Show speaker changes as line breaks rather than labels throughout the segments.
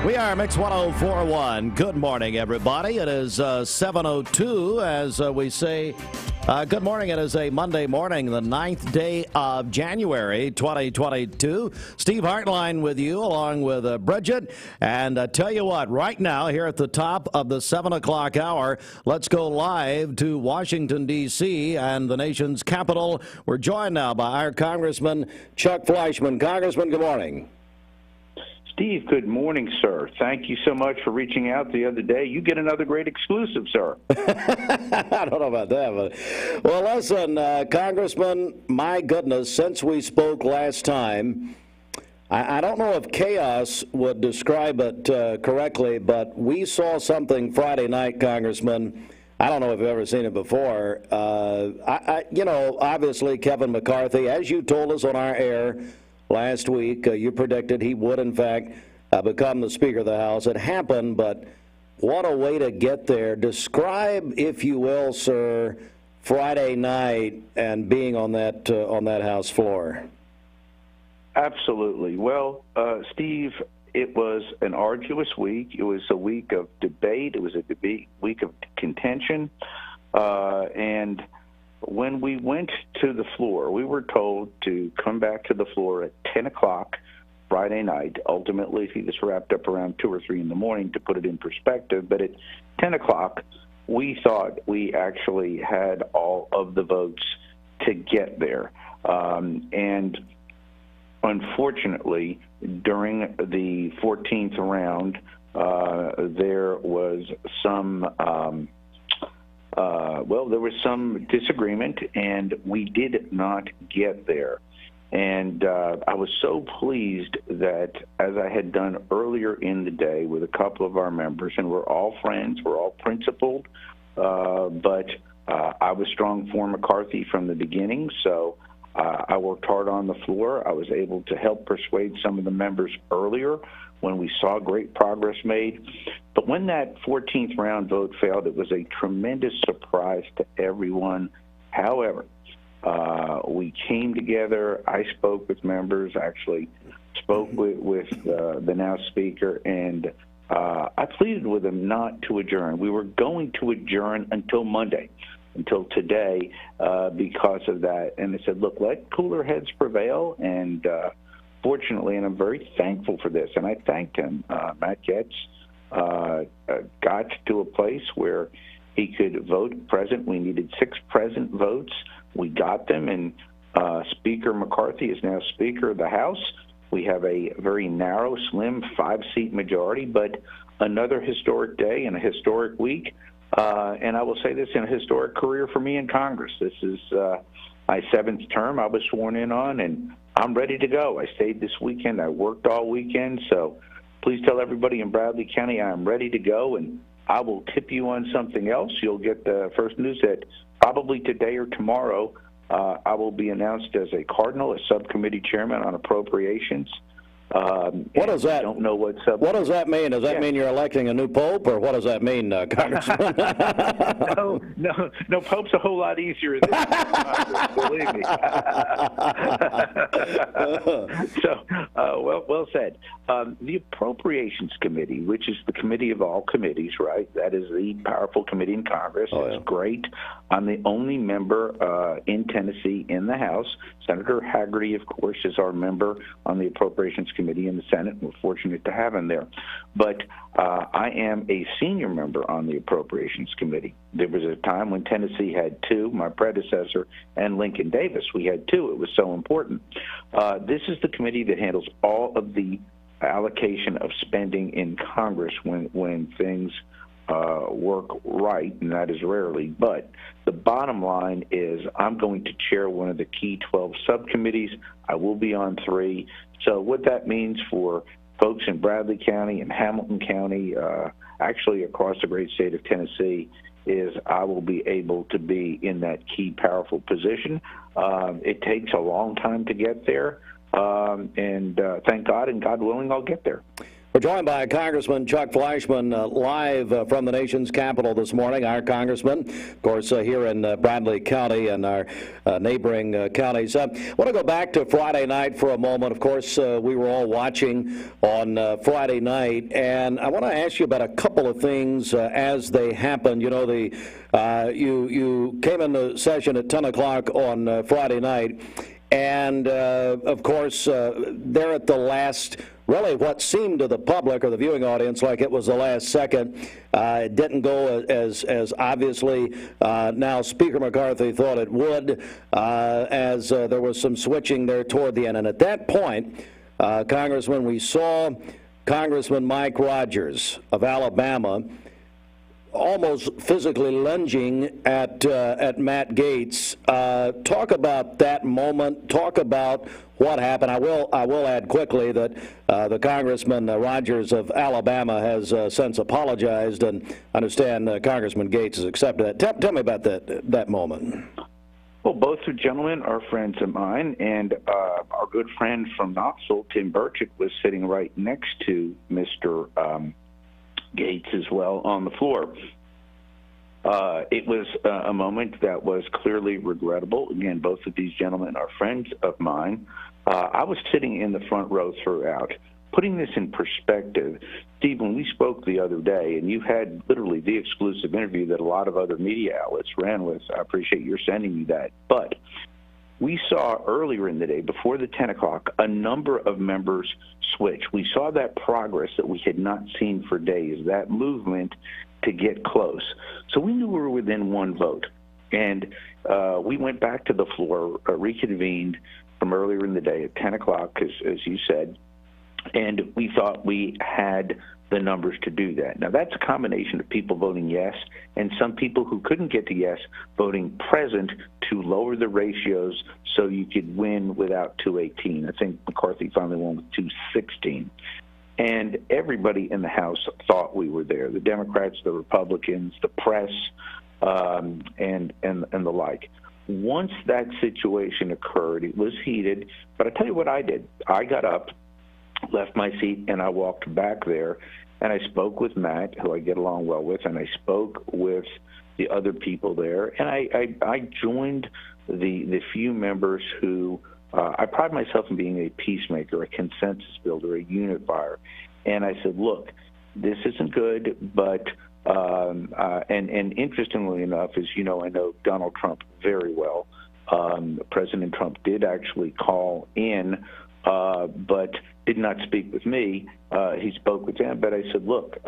We are Mix 1041. Good morning, everybody. It is 7:02 as we say. Good morning. It is a Monday morning, the 9th day of January, 2022. Steve Hartline with you, along with Bridget. And tell you what, right now, here at the top of the 7 o'clock hour, let's go live to Washington, D.C. and the nation's capital. We're joined now by our Congressman, Chuck Fleischmann. Congressman, good morning.
Steve, good morning, sir. Thank you so much for reaching out the other day. You get another great exclusive, sir.
I don't know about that, but well, listen, Congressman, my goodness, since we spoke last time, I don't know if chaos would describe it correctly, but we saw something Friday night, Congressman. I don't know if you've ever seen it before. Obviously, Kevin McCarthy, as you told us on our air last week, you predicted he would, in fact, become the Speaker of the House. It happened, but what a way to get there. Describe, if you will, sir, Friday night and being on that House floor.
Absolutely. Well, Steve, it was an arduous week. It was a week of debate. It was a week of contention. And when we went to the floor, we were told to come back to the floor at 10 o'clock Friday night. Ultimately, he was wrapped up around 2 or 3 in the morning, to put it in perspective. But at 10 o'clock, we thought we actually had all of the votes to get there. And unfortunately, during the 14th round, there was some disagreement, and we did not get there. And I was so pleased that, as I had done earlier in the day with a couple of our members, and we're all friends, we're all principled, but I was strong for McCarthy from the beginning, so I worked hard on the floor. I was able to help persuade some of the members earlier when we saw great progress made. But when that 14th round vote failed, it was a tremendous surprise to everyone. However, we came together. I spoke with members, actually spoke with the now Speaker, and I pleaded with him not to adjourn. We were going to adjourn until Monday, until today, because of that. And I said, look, let cooler heads prevail. And fortunately, and I'm very thankful for this, and I thanked him, Matt Getz got to a place where he could vote present. We needed 6 present votes. We got them, and Speaker McCarthy is now Speaker of the House. We have a very narrow, slim 5-seat majority, but another historic day and a historic week. And I will say this, in a historic career for me in Congress. This is my 7th term I was sworn in on, and I'm ready to go. I stayed this weekend. I worked all weekend. So please tell everybody in Bradley County I am ready to go, and I will tip you on something else. You'll get the first news that probably today or tomorrow I will be announced as a cardinal, a subcommittee chairman on appropriations.
What does that?
Don't know what
does that mean? Does that mean you're electing a new pope, or what does that mean, Congressman?
No. Pope's a whole lot easier than Congress, believe me. So, well said. The Appropriations Committee, which is the committee of all committees, right? That is the powerful committee in Congress. Oh, yeah. It's great. I'm the only member in Tennessee in the House. Senator Haggerty, of course, is our member on the Appropriations Committee in the Senate. We're fortunate to have him there. But I am a senior member on the Appropriations Committee. There was a time when Tennessee had 2, my predecessor and Lincoln Davis. We had 2. It was so important. This is the committee that handles all of the allocation of spending in Congress when things work right, and that is rarely. But the bottom line is I'm going to chair one of the key 12 subcommittees. I will be on 3. So what that means for folks in Bradley County and Hamilton County, actually across the great state of Tennessee, is I will be able to be in that key, powerful position. It takes a long time to get there, and thank God, and God willing, I'll get there.
We're joined by Congressman Chuck Fleischmann live from the nation's capital this morning. Our congressman, of course, here in Bradley County and our neighboring counties. I want to go back to Friday night for a moment. Of course, we were all watching on Friday night, and I want to ask you about a couple of things as they happened. You know, you came into session at 10 o'clock on Friday night, and of course, there at the last, really what seemed to the public or the viewing audience like it was the last second. It didn't go as obviously now Speaker McCarthy thought it would, as there was some switching there toward the end. And at that point, Congressman, we saw Congressman Mike Rogers of Alabama almost physically lunging at Matt Gaetz. Talk about that moment. Talk about what happened. I will add quickly that the Congressman Rogers of Alabama has since apologized, and I understand Congressman Gaetz has accepted that. Tell me about that moment.
Well, both the gentlemen are friends of mine, and our good friend from Knoxville, Tim Burchett, was sitting right next to Mr. Gaetz as well on the floor. It was a moment that was clearly regrettable. Again, both of these gentlemen are friends of mine. I was sitting in the front row throughout. Putting this in perspective, Steve, when we spoke the other day, and you had literally the exclusive interview that a lot of other media outlets ran with, I appreciate your sending me that, but we saw earlier in the day, before the 10 o'clock, a number of members switch. We saw that progress that we had not seen for days, that movement to get close. So we knew we were within one vote. And we went back to the floor, reconvened from earlier in the day at 10 o'clock, as you said, and we thought we had the numbers to do that. Now, that's a combination of people voting yes and some people who couldn't get to yes voting present to lower the ratios so you could win without 218. I think McCarthy finally won with 216. And everybody in the House thought we were there, the Democrats, the Republicans, the press, and the like. Once that situation occurred, it was heated, but I tell you what I did. I got up, left my seat, and I walked back there, and I spoke with Matt, who I get along well with, and I spoke with the other people there, and I joined the few members who I pride myself in being a peacemaker, a consensus builder, a unifier, and I said, look, this isn't good, but and interestingly enough, as you know, I know Donald Trump very well. President Trump did actually call in, but did not speak with me. He spoke with them, but I said, look,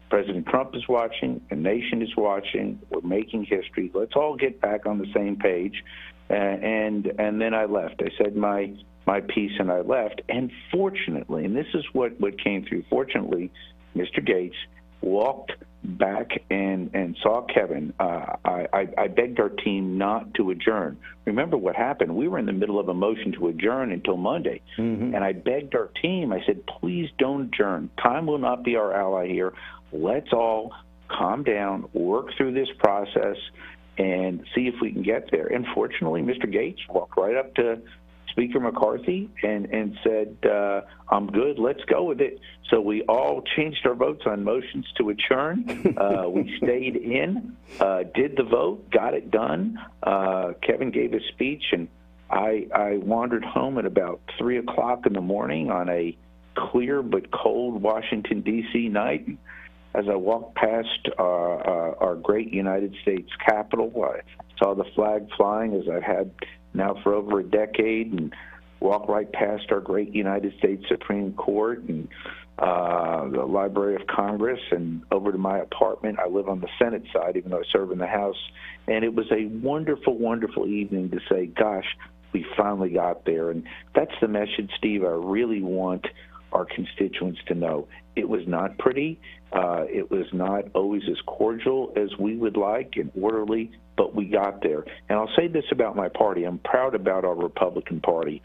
President Trump is watching, the nation is watching, we're making history. Let's all get back on the same page. And then I left. I said my piece and I left. And fortunately, and this is what came through, fortunately, Mr. Gaetz walked back and saw Kevin. I begged our team not to adjourn. Remember what happened? We were in the middle of a motion to adjourn until Monday. Mm-hmm. And I begged our team, I said, please don't adjourn. Time will not be our ally here. Let's all calm down, work through this process, and see if we can get there. And fortunately, Mr. Gaetz walked right up to Speaker McCarthy and said, I'm good, let's go with it. So we all changed our votes on motions to adjourn. We stayed in, did the vote, got it done. Kevin gave his speech, and I wandered home at about 3 o'clock in the morning on a clear but cold Washington, D.C. night. As I walked past our great United States Capitol, I saw the flag flying as I've had now for over a decade, and walked right past our great United States Supreme Court and the Library of Congress and over to my apartment. I live on the Senate side, even though I serve in the House. And it was a wonderful, wonderful evening to say, gosh, we finally got there. And that's the message, Steve, I really want our constituents to know. It was not pretty. It was not always as cordial as we would like and orderly, but we got there. And I'll say this about my party. I'm proud about our Republican Party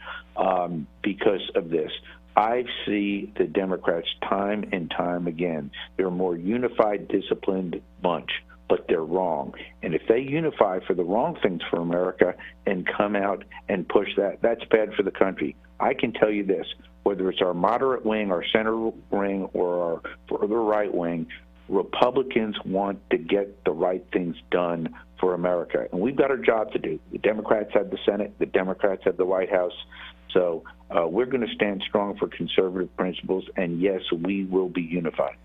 because of this. I see the Democrats time and time again. They're a more unified, disciplined bunch, but they're wrong. And if they unify for the wrong things for America and come out and push that, that's bad for the country. I can tell you this, whether it's our moderate wing, our center wing, or or the right wing, Republicans want to get the right things done for America. And we've got our job to do. The Democrats have the Senate. The Democrats have the White House. So we're going to stand strong for conservative principles. And, yes, we will be unified.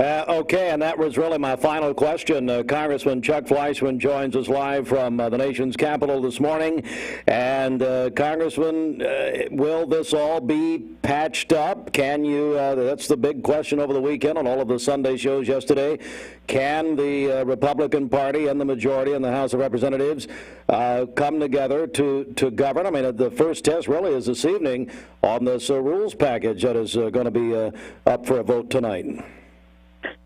Okay, and that was really my final question. Congressman Chuck Fleischmann joins us live from the nation's capital this morning. And, Congressman, will this all be patched up? Can you, that's the big question over the weekend on all of the Sunday shows yesterday. Can the Republican Party and the majority in the House of Representatives come together to govern? I mean, the first test really is this evening on this rules package that is going to be up for a vote tonight.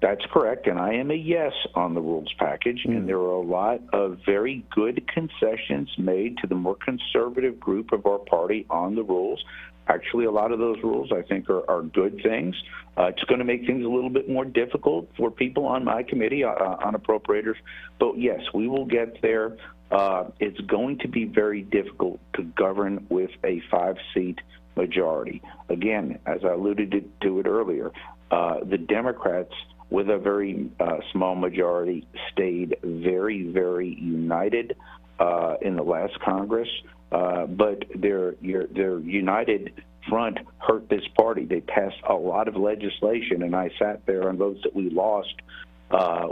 That's correct, and I am a yes on the rules package, and there are a lot of very good concessions made to the more conservative group of our party on the rules. Actually, a lot of those rules, I think, are good things. It's going to make things a little bit more difficult for people on my committee, on appropriators, but yes, we will get there. It's going to be very difficult to govern with a 5-seat majority. Again, as I alluded to it earlier, the Democrats, with a very small majority, stayed very, very united in the last Congress. But their united front hurt this party. They passed a lot of legislation, and I sat there on votes that we lost.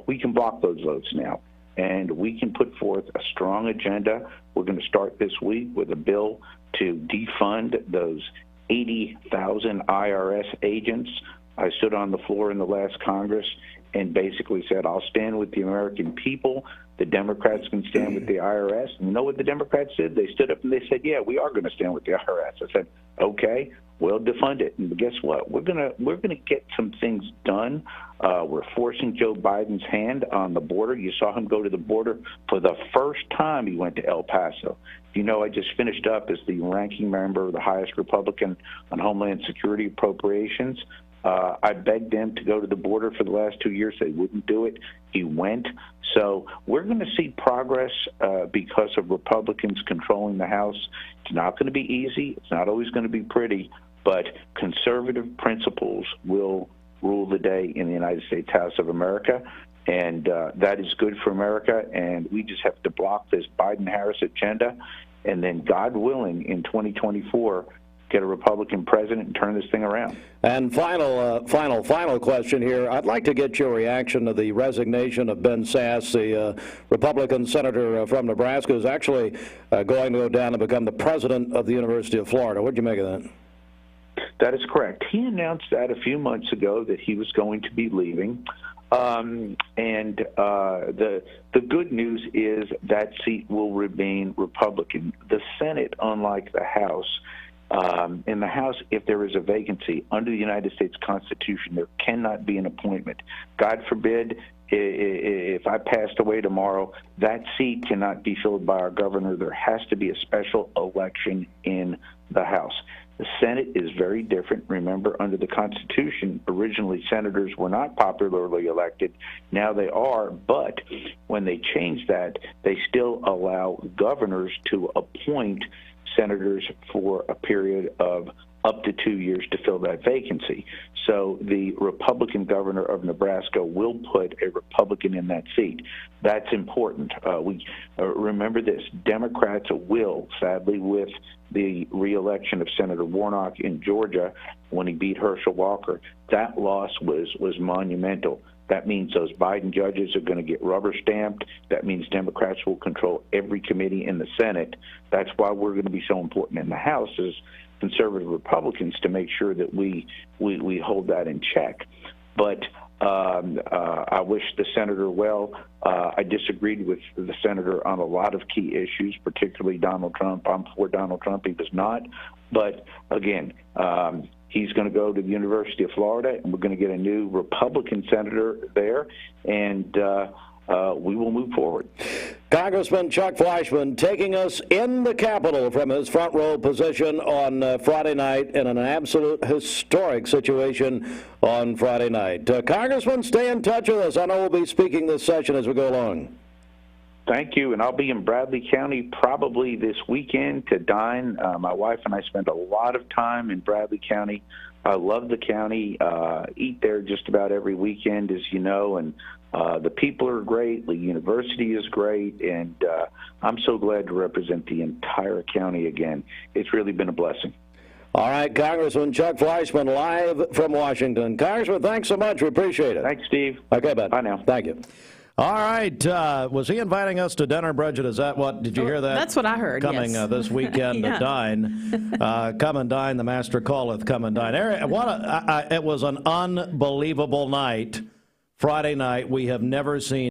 We can block those votes now, and we can put forth a strong agenda. We're going to start this week with a bill to defund those 80,000 IRS agents. I stood on the floor in the last Congress and basically said, I'll stand with the American people. The Democrats can stand with the IRS. And you know what the Democrats did? They stood up and they said, yeah, we are going to stand with the IRS. I said, okay, we'll defund it. And guess what? We're gonna get some things done. We're forcing Joe Biden's hand on the border. You saw him go to the border for the first time. He went to El Paso. You know, I just finished up as the ranking member of the highest Republican on Homeland Security Appropriations. I begged them to go to the border for the last 2 years. They wouldn't do it. He went. So we're going to see progress because of Republicans controlling the House. It's not going to be easy. It's not always going to be pretty, but conservative principles will rule the day in the United States House of America, and that is good for America, and we just have to block this Biden-Harris agenda, and then, God willing, in 2024, get a Republican president and turn this thing around.
And final question here. I'd like to get your reaction to the resignation of Ben Sasse, the Republican senator from Nebraska, who's actually going to go down and become the president of the University of Florida. What do you make of that?
That is correct. He announced that a few months ago that he was going to be leaving. The good news is that seat will remain Republican. The Senate, unlike the House, in the House, if there is a vacancy under the United States Constitution, there cannot be an appointment. God forbid, if I passed away tomorrow, that seat cannot be filled by our governor. There has to be a special election in the House. The Senate is very different. Remember, under the Constitution, originally senators were not popularly elected. Now they are, but when they change that, they still allow governors to appoint senators for a period of up to 2 years to fill that vacancy. So the Republican governor of Nebraska will put a Republican in that seat. That's important. We remember this. Democrats will, sadly, with the reelection of Senator Warnock in Georgia when he beat Herschel Walker, that loss was monumental. That means those Biden judges are going to get rubber stamped. That means Democrats will control every committee in the Senate. That's why we're going to be so important in the House as conservative Republicans to make sure that we hold that in check. But I wish the senator well. I disagreed with the senator on a lot of key issues, particularly Donald Trump. I'm for Donald Trump. He was not. But, again, he's going to go to the University of Florida, and we're going to get a new Republican senator there, and we will move forward.
Congressman Chuck Fleischmann taking us in the Capitol from his front row position on Friday night in an absolute historic situation on Friday night. Congressman, stay in touch with us. I know we'll be speaking this session as we go along.
Thank you, and I'll be in Bradley County probably this weekend to dine. My wife and I spent a lot of time in Bradley County I love the county. Eat there just about every weekend, as you know, and the people are great. The university is great, and I'm so glad to represent the entire county again. It's really been a blessing.
All right, Congressman Chuck Fleischmann, live from Washington. Congressman, thanks so much. We appreciate it.
Thanks, Steve.
Okay, bud.
Bye now.
Thank you. All right. Was he inviting us to dinner, Bridget? Is that what? Did you hear that?
That's what I heard.
Coming
yes.
this weekend
Yeah.
to dine. Come and dine. The master calleth. Come and dine. It was an unbelievable night. Friday night. We have never seen